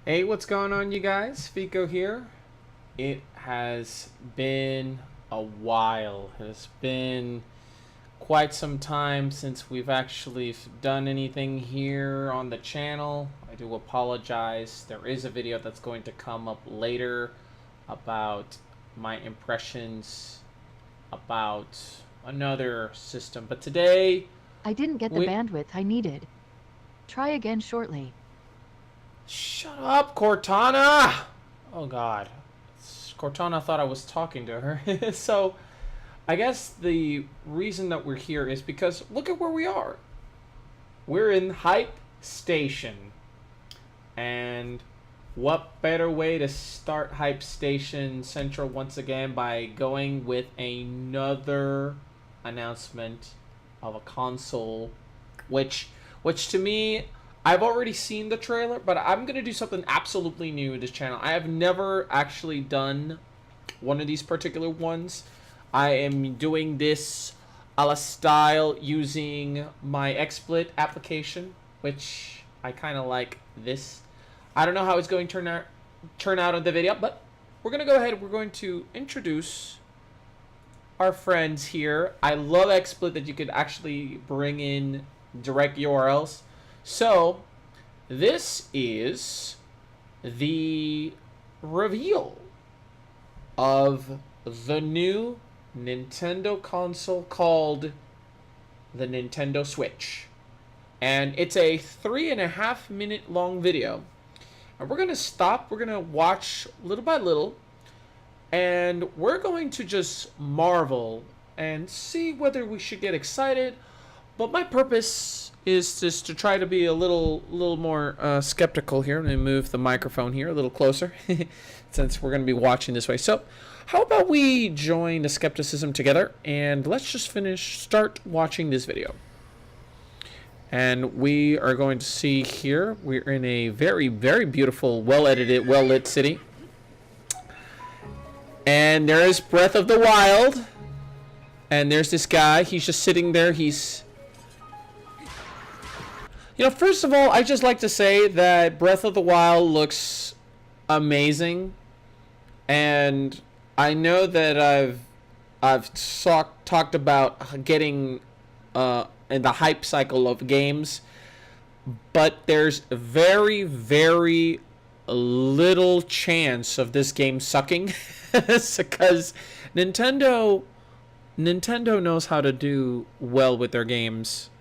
Hey, what's going on, you guys? Fico here. It has been a while. It has been quite some time since we've actually done anything here on the channel. I do apologize. There is a video that's going to come up later about my impressions about another system. But today, I didn't get the bandwidth I needed. Try again shortly. Shut up, Cortana! Oh god. Cortana thought I was talking to her. So, I guess the reason that we're here is because look at where we are. We're in Hype Station. And what better way to start Hype Station Central once again by going with another announcement of a console, which to me, I've already seen the trailer, but I'm going to do something absolutely new in this channel. I have never actually done one of these particular ones. I am doing this a la style using my XSplit application, which I kind of like this. I don't know how it's going to turn out on the video, but we're going to go ahead. We're going to introduce our friends here. I love XSplit that you could actually bring in direct URLs. So, this is the reveal of the new Nintendo console called the Nintendo Switch. And it's a 3.5 minute long video. And we're going to stop, we're going to watch little by little, and we're going to just marvel and see whether we should get excited. But my purpose is just to try to be a little more skeptical here. Let me move the microphone here a little closer since we're going to be watching this way. So how about we join the skepticism together and let's just start watching this video. And we are going to see here, we're in a very, very beautiful, well-edited, well-lit city. And there is Breath of the Wild. And there's this guy, he's just sitting there, You know, first of all, I just like to say that Breath of the Wild looks amazing, and I know that I've talked about getting in the hype cycle of games, but there's very, very little chance of this game sucking because Nintendo knows how to do well with their games.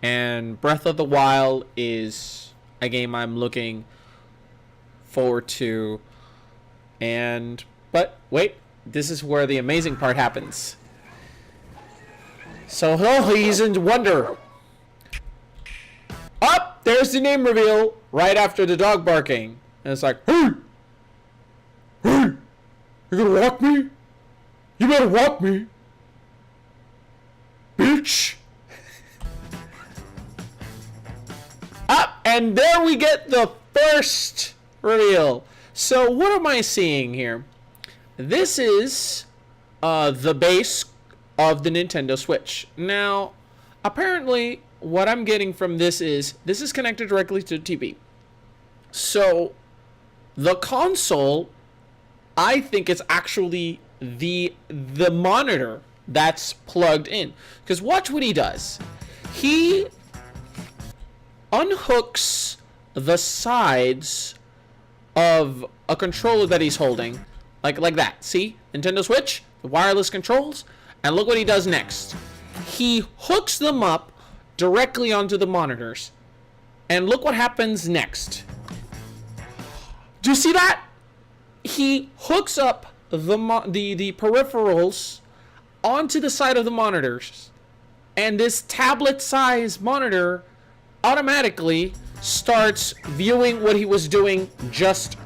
And Breath of the Wild is a game I'm looking forward to. But wait, this is where the amazing part happens. So he's in wonder. Up, there's the name reveal right after the dog barking. And it's like, hey, you gonna walk me? You better walk me, bitch. And there we get the first reveal. So what am I seeing here? This is the base of the Nintendo Switch. Now, apparently, what I'm getting from this is connected directly to the TV. So, the console, I think, is actually the monitor that's plugged in. Because watch what he does. He unhooks the sides of a controller that he's holding, like that. See? Nintendo Switch, the wireless controls, and look what he does next. He hooks them up directly onto the monitors, and look what happens next. Do you see that? He hooks up the peripherals onto the side of the monitors, and this tablet-sized monitor automatically starts viewing what he was doing just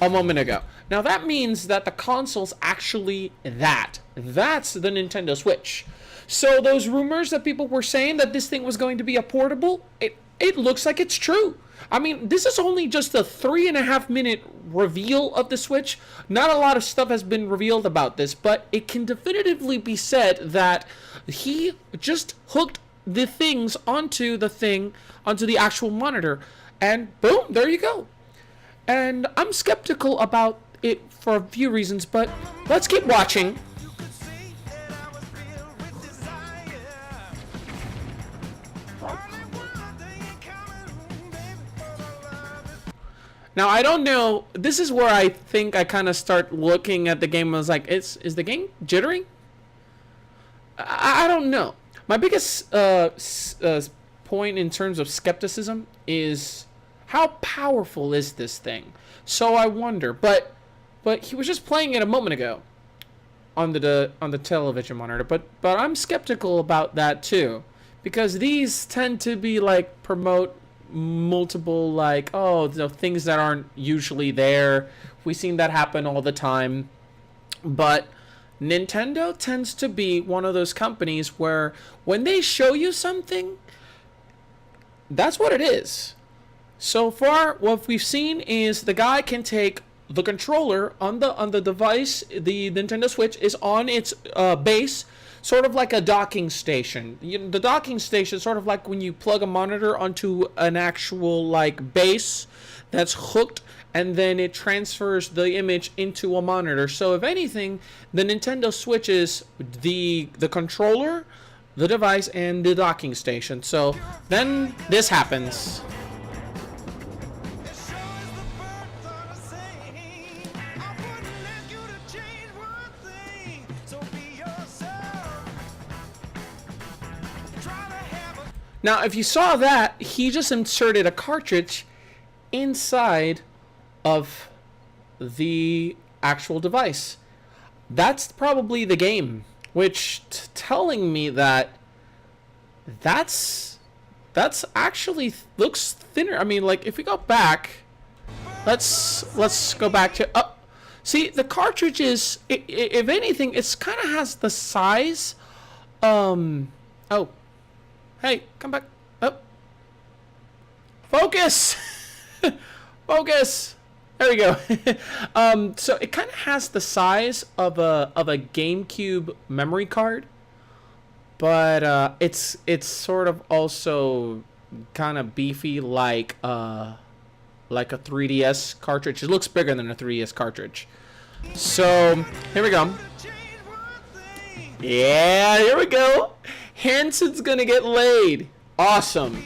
a moment ago. Now that means that the console's actually that's the Nintendo Switch. So those rumors that people were saying that this thing was going to be a portable, it looks like it's true. I mean, this is only just a 3.5 minute reveal of the Switch. Not a lot of stuff has been revealed about this, but it can definitively be said that he just hooked the things onto the actual monitor, and boom, there you go. And I'm skeptical about it for a few reasons, but let's keep watching. Now, I don't know. This is where I think I kind of start looking at the game. I was like, is the game jittering? I don't know. My biggest point in terms of skepticism is how powerful is this thing? So I wonder. But he was just playing it a moment ago on the television monitor. But I'm skeptical about that too, because these tend to be like promote multiple like things that aren't usually there. We've seen that happen all the time. But Nintendo tends to be one of those companies where when they show you something, that's what it is. So far, what we've seen is the guy can take the controller on the device. The Nintendo Switch is on its base, sort of like a docking station. The docking station is sort of like when you plug a monitor onto an actual like base that's hooked, and then it transfers the image into a monitor. So if anything, the Nintendo Switch is the controller, the device, and the docking station. So then this happens. Now, if you saw that, he just inserted a cartridge inside of the actual device. That's probably the game, which telling me that that's actually looks thinner. I mean, like if we go back, let's go back to see the cartridge is if anything, it's kind of has the size. Oh. Hey, come back. Up. Focus. Focus. There we go. So it kind of has the size of a GameCube memory card, but it's sort of also kind of beefy like a 3DS cartridge. It looks bigger than a 3DS cartridge. So here we go. Yeah, here we go. Hanson's gonna get laid. Awesome.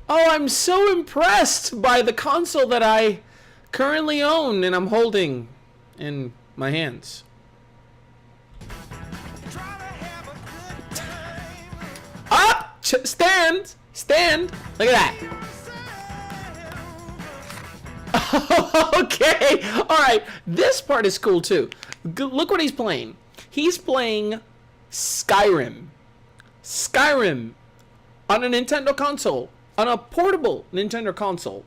Oh, I'm so impressed by the console that I currently own and I'm holding in my hands. Up! Stand! Stand! Look at that. Okay. Alright. This part is cool too. Look what he's playing. He's playing Skyrim. Skyrim on a Nintendo console. On a portable Nintendo console.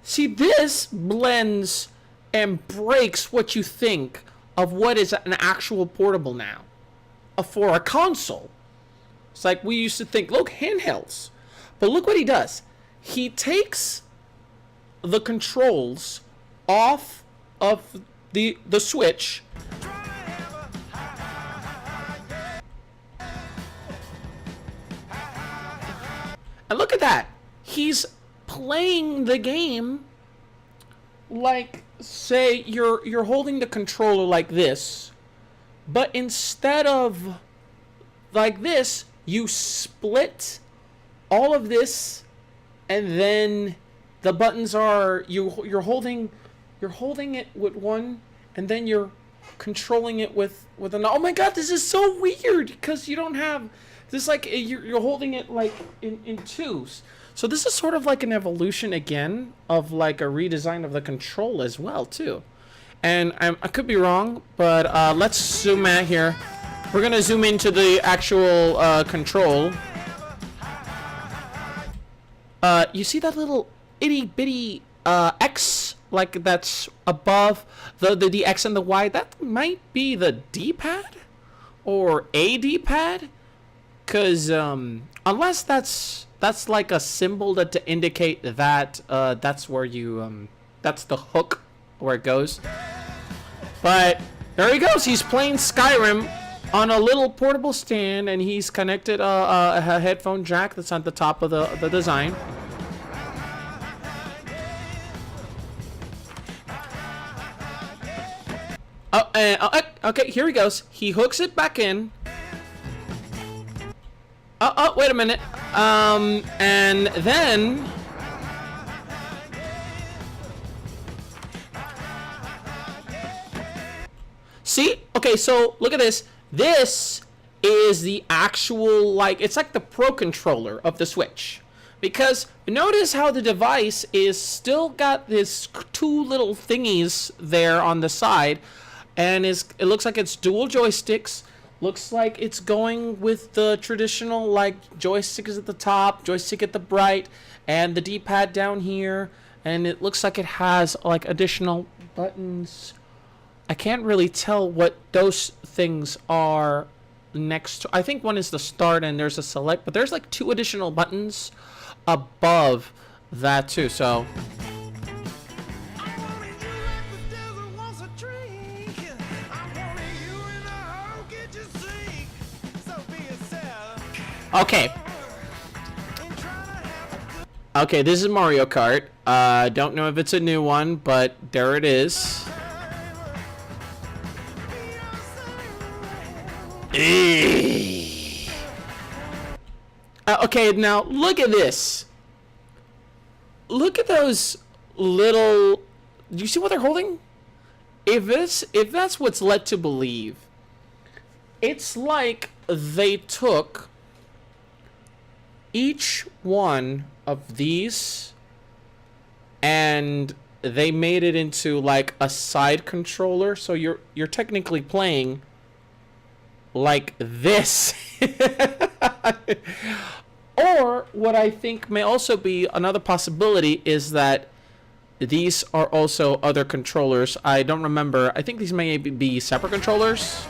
See, this blends and breaks what you think of what is an actual portable now. For a console. It's like we used to think, look, handhelds. But look what he does. He takes the controls off of the Switch. And look at that. He's playing the game like, say, you're holding the controller like this, but instead of like this, you split all of this, and then the buttons are you're holding it with one, and then you're controlling it with another. Oh my god, this is so weird because you don't have this, like you're holding it like in twos. So this is sort of like an evolution again of like a redesign of the control as well too. And I could be wrong, but let's zoom out here. We're gonna zoom into the actual control. You see that little itty bitty X, like that's above the X and the Y? That might be the D-pad or a D-pad, cause unless that's like a symbol to indicate that that's where you that's the hook where it goes. But there he goes. He's playing Skyrim on a little portable stand, and he's connected a headphone jack that's on the top of the design. Okay, here he goes. He hooks it back in. Wait a minute. And then... See? Okay, so look at this. This is the actual, like, it's like the Pro Controller of the Switch. Because notice how the device is still got this two little thingies there on the side. And it looks like it's dual joysticks. Looks like it's going with the traditional, like, joystick is at the top, joystick at the right, and the D-pad down here. And it looks like it has, like, additional buttons. I can't really tell what those things are next to. I think one is the start and there's a select, but there's like two additional buttons above that too, so. Okay. Okay, this is Mario Kart. Don't know if it's a new one, but there it is. Okay, now look at this. Look at those little. Do you see what they're holding? If that's what's led to believe, it's like they took each one of these and they made it into like a side controller. So you're technically playing like this. Or what I think may also be another possibility is that these are also other controllers. I don't remember. I think these may be separate controllers.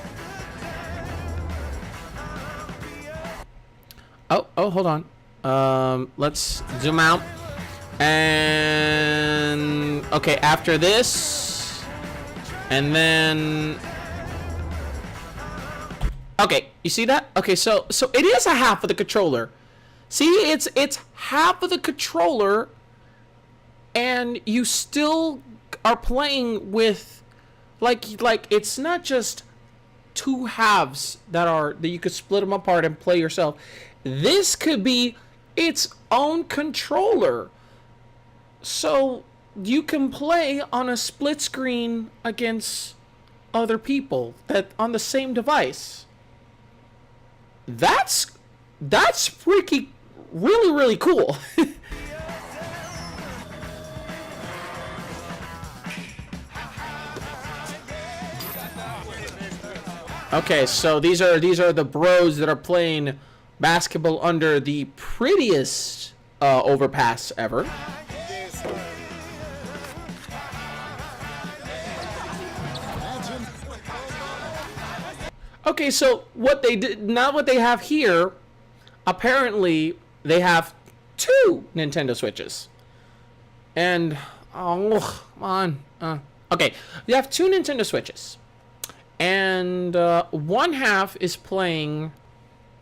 Oh, hold on. Let's zoom out. And okay, after this, and then okay, you see that? Okay, so it is a half of the controller. See, it's half of the controller, and you still are playing with like it's not just two halves that you could split them apart and play yourself. This could be its own controller. So you can play on a split screen against other people that on the same device. That's freaky, really cool. Okay, so these are the bros that are playing basketball under the prettiest overpass ever. Okay, so what they did, not what they have here, apparently they have two Nintendo Switches. And, oh, come on. Okay, you have two Nintendo Switches. And one half is playing,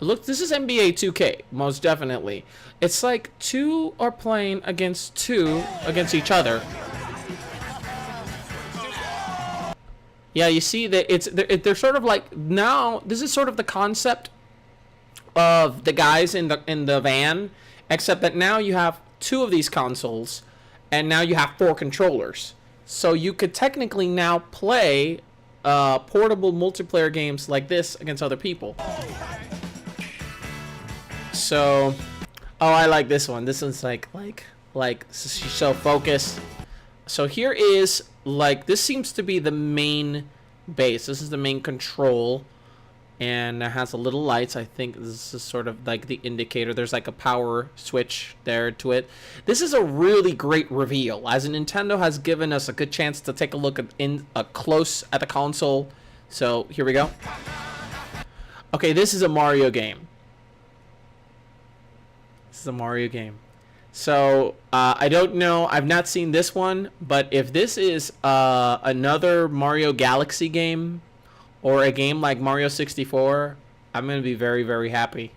look, this is NBA 2K, most definitely. It's like two are playing against each other. Yeah, you see that they're sort of like, now this is sort of the concept of the guys in the van, except that now you have two of these consoles and now you have four controllers. So you could technically now play portable multiplayer games like this against other people. So, oh, I like this one. This one's like she's so focused. So here is, like, this seems to be the main base. This is the main control, and it has a little lights. I think this is sort of like the indicator. There's like a power switch there to it. This is a really great reveal, as Nintendo has given us a good chance to take a look close at the console. So here we go. Okay, this is a Mario game. This is a Mario game. So, I don't know, I've not seen this one, but if this is another Mario Galaxy game, or a game like Mario 64, I'm going to be very, very happy.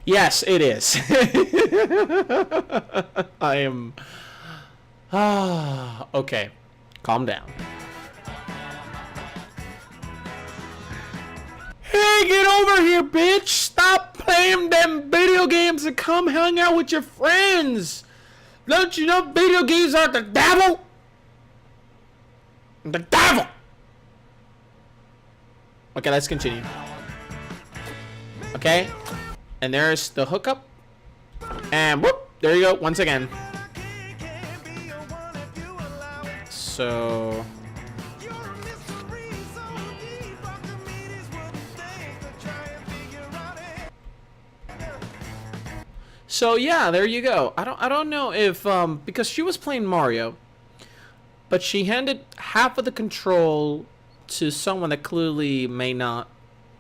Yes, it is. I am... Ah, okay. Calm down. Hey, get over here, bitch! Stop playing them video games and come hang out with your friends! Don't you know video games are the devil? The devil! Okay, let's continue. Okay. And there's the hookup. And whoop! There you go, once again. So... So yeah, there you go. I don't know if because she was playing Mario, but she handed half of the control to someone that clearly may not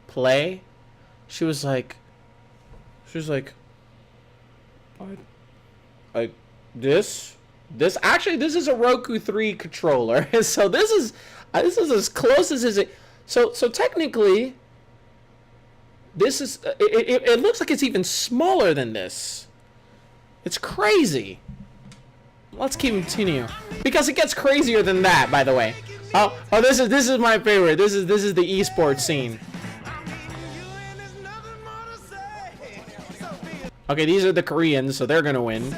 play. She was like I this actually this is a Roku 3 controller. So this is as close as it. So technically this is it looks like it's even smaller than this. It's crazy. Let's continue because it gets crazier than that, by the way. Oh, this is my favorite. This is the esports scene. Okay, these are the Koreans, so they're gonna win.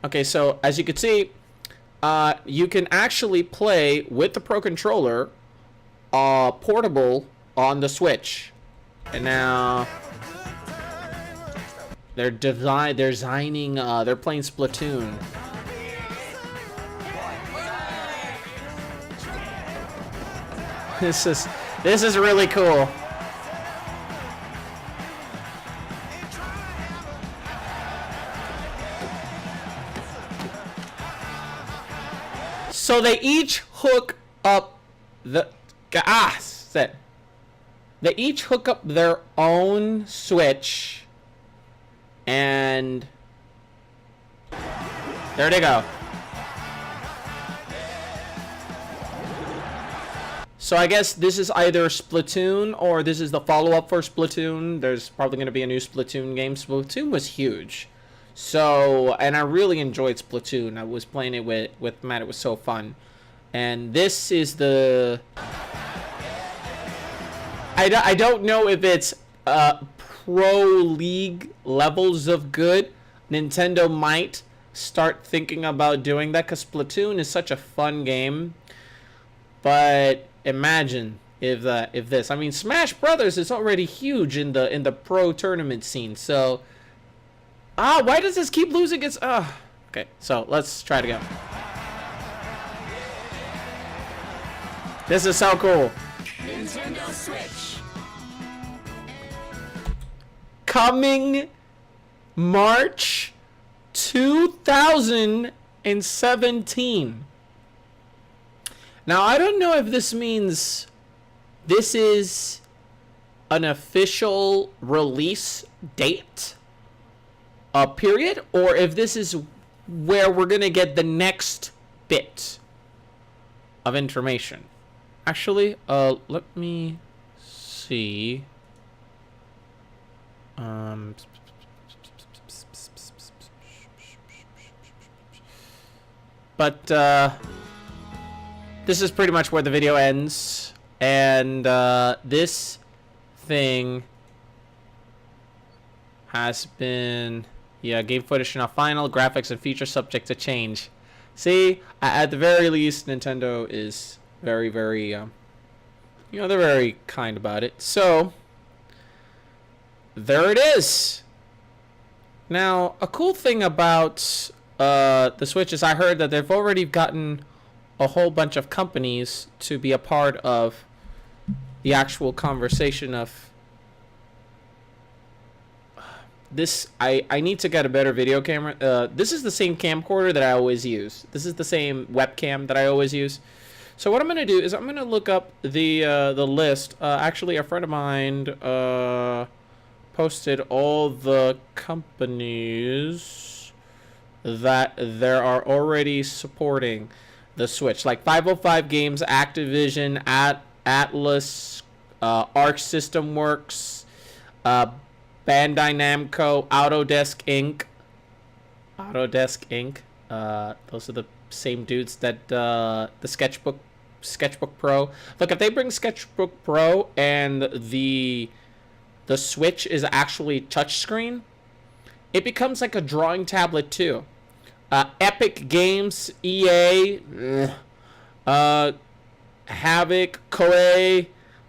Okay, so as you can see, you can actually play with the Pro Controller, portable on the Switch, and now they're designing. They're playing Splatoon. This is really cool. So they each hook up the They each hook up their own Switch, and there they go. So I guess this is either Splatoon or this is the follow-up for Splatoon. There's probably going to be a new Splatoon game. Splatoon was huge. So, and I really enjoyed Splatoon. I was playing it with Matt. It was so fun. And this is the... I don't know if it's Pro League levels of good. Nintendo might start thinking about doing that because Splatoon is such a fun game. But imagine if this. I mean, Smash Brothers is already huge in the pro tournament scene. So, why does this keep losing its? Okay, so let's try it again. This is so cool. Nintendo Switch. Coming March 2017. Now, I don't know if this means this is an official release date, period, or if this is where we're going to get the next bit of information. Actually, let me see. But this is pretty much where the video ends, and this thing has been, game footage not final, graphics and features subject to change. See, at the very least, Nintendo is very, very, they're very kind about it. So, there it is. Now, a cool thing about the Switch is I heard that they've already gotten a whole bunch of companies to be a part of the actual conversation of this. I need to get a better video camera. This is the same camcorder that I always use. This is the same webcam that I always use. So what I'm gonna do is I'm gonna look up the list. Actually, a friend of mine posted all the companies that there are already supporting the Switch, like 505 Games, Activision, Atlas, Arc System Works, Bandai Namco, Autodesk Inc., Autodesk Inc. Those are the same dudes that the Sketchbook Pro. Look, if they bring Sketchbook Pro and the Switch is actually touchscreen, it becomes like a drawing tablet too. Epic Games, EA, Havoc, Koei,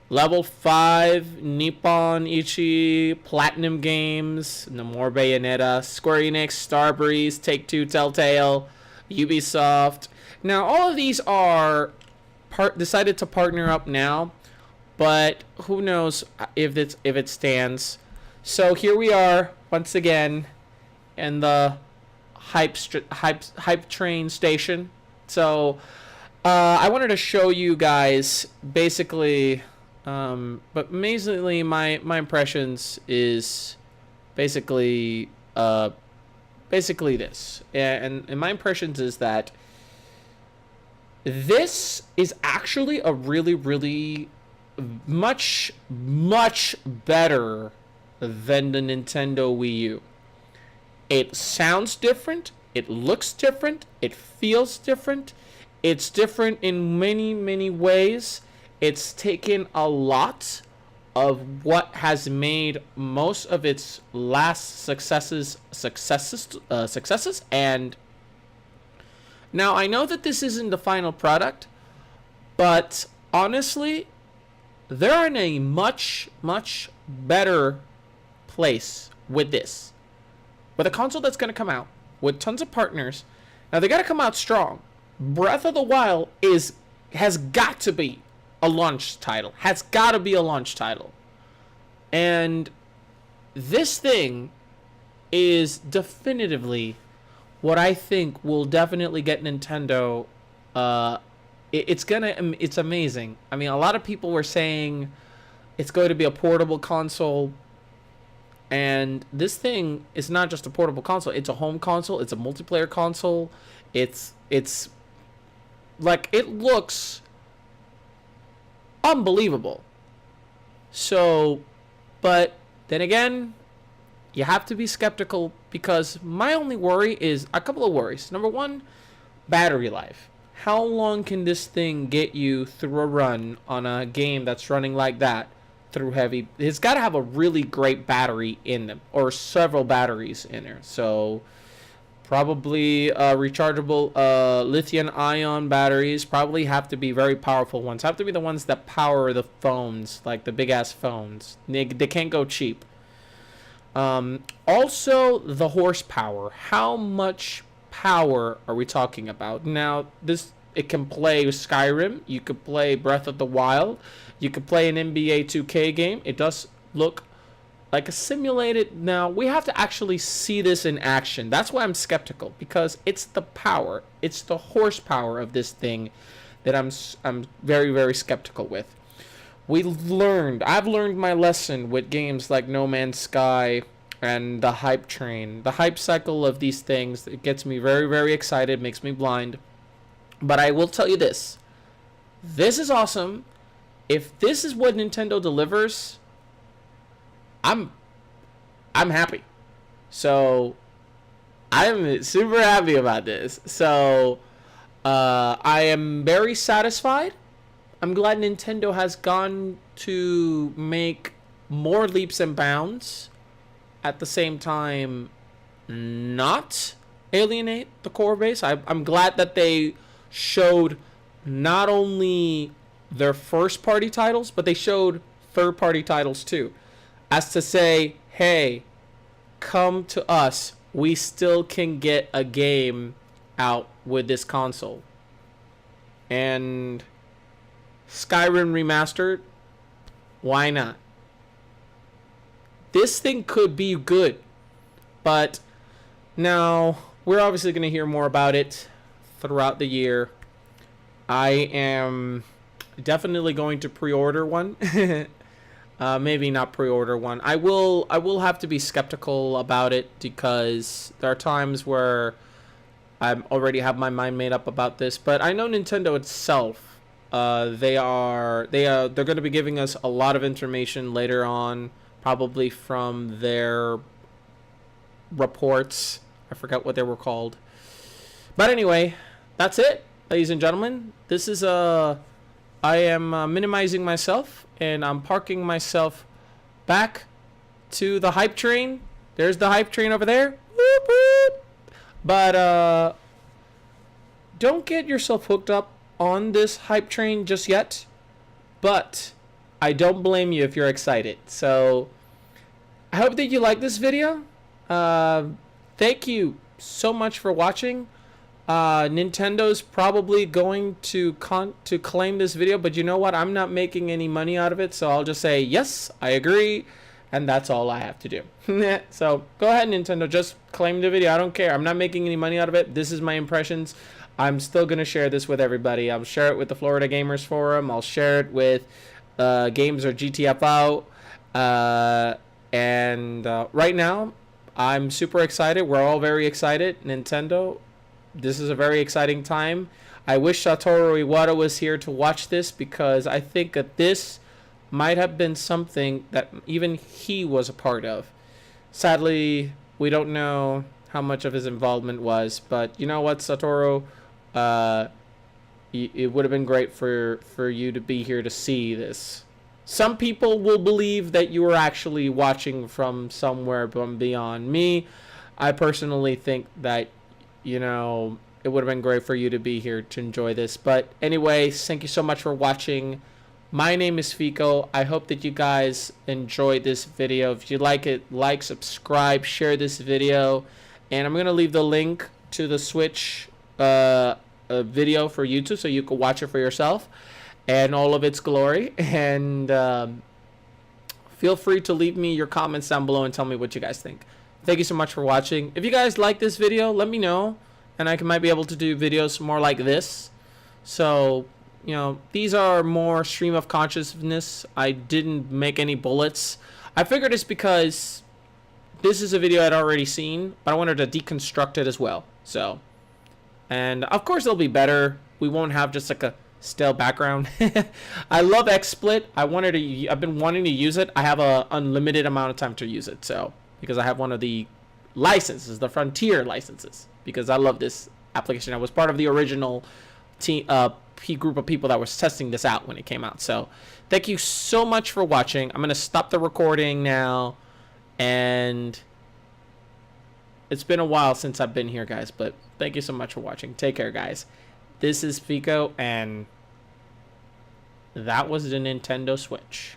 Level 5, Nippon Ichi, Platinum Games, No More Bayonetta, Square Enix, Starbreeze, Take-Two, Telltale, Ubisoft. Now, all of these are decided to partner up now, but who knows if it stands. So here we are once again in the hype train station. So I wanted to show you guys basically, but amazingly my impressions is basically this, and my impressions is that this is actually a really much better than the Nintendo Wii U. It sounds different, it looks different, it feels different, it's different in many ways. It's taken a lot of what has made most of its last successes, and now I know that this isn't the final product, but honestly, they're in a much better place with this. With a console that's going to come out with tons of partners. Now they got to come out strong. Breath of the Wild has got to be a launch title. Has got to be a launch title. And this thing is definitively what I think will definitely get Nintendo. It's amazing. I mean, a lot of people were saying it's going to be a portable console, and this thing is not just a portable console. It's a home console. It's a multiplayer console. It's like, it looks unbelievable. So, but then again, you have to be skeptical, because my only worry is a couple of worries. Number one, battery life. How long can this thing get you through a run on a game that's running like that through heavy? It's got to have a really great battery in them, or several batteries in there. So probably rechargeable lithium-ion batteries probably have to be very powerful ones. Have to be the ones that power the phones, like the big-ass phones. They can't go cheap. Also, the horsepower. How much power are we talking about? Now, it can play Skyrim. You could play Breath of the Wild. You could play an NBA 2K game. It does look like a simulated. Now, we have to actually see this in action. That's why I'm skeptical, because it's the power. It's the horsepower of this thing that I'm very skeptical with. I've learned my lesson with games like No Man's Sky and the hype train. The hype cycle of these things, it gets me very excited, makes me blind. But I will tell you this. This is awesome. If this is what Nintendo delivers, I'm happy. So I'm super happy about this. So I am very satisfied. I'm glad Nintendo has gone to make more leaps and bounds, at the same time not alienate the core base. I'm glad that they showed not only their first party titles, but they showed third party titles too, as to say, hey, come to us, we still can get a game out with this console. And Skyrim Remastered, why not? This thing could be good, but now we're obviously going to hear more about it throughout the year. I am definitely going to pre-order one. Maybe not pre-order one. I will have to be skeptical about it, because there are times where I already have my mind made up about this. But I know Nintendo itself, they're going to be giving us a lot of information later on, probably from their reports I forgot what they were called. But anyway, that's it, ladies and gentlemen. This is I am minimizing myself, and I'm parking myself back to the hype train. There's the hype train over there. Whoop, whoop. But don't get yourself hooked up on this hype train just yet. But I don't blame you if you're excited. So I hope that you like this video. Thank you so much for watching. Nintendo's probably going to claim this video, but you know what? I'm not making any money out of it, so I'll just say yes, I agree, and that's all I have to do. So go ahead, Nintendo, just claim the video. I don't care. I'm not making any money out of it. This is my impressions. I'm still gonna share this with everybody. I'll share it with the Florida Gamers Forum. I'll share it with Games or GTFO. And right now, I'm super excited. We're all very excited. Nintendo, this is a very exciting time. I wish Satoru Iwata was here to watch this, because I think that this might have been something that even he was a part of. Sadly, we don't know how much of his involvement was, but you know what, Satoru? It would have been great for you to be here to see this. Some people will believe that you were actually watching from somewhere beyond me. I personally think that, you know, it would have been great for you to be here to enjoy this. But anyway, thank you so much for watching. My name is Fico. I hope that you guys enjoyed this video. If you like it, like, subscribe, share this video. And I'm going to leave the link to the Switch video for YouTube so you can watch it for yourself and all of its glory. And feel free to leave me your comments down below and tell me what you guys think. Thank you so much for watching. If you guys like this video, let me know, and I might be able to do videos more like this. So, you know, these are more stream of consciousness. I didn't make any bullets. I figured it's because this is a video I'd already seen, but I wanted to deconstruct it as well. So, and of course it'll be better. We won't have just like a stale background. I love XSplit. I've been wanting to use it. I have a unlimited amount of time to use it. So, because I have one of the licenses, the Frontier licenses, because I love this application. I was part of the original group of people that was testing this out when it came out. So thank you so much for watching. I'm going to stop the recording now, and it's been a while since I've been here, guys, but thank you so much for watching. Take care, guys. This is Fico, and that was the Nintendo Switch.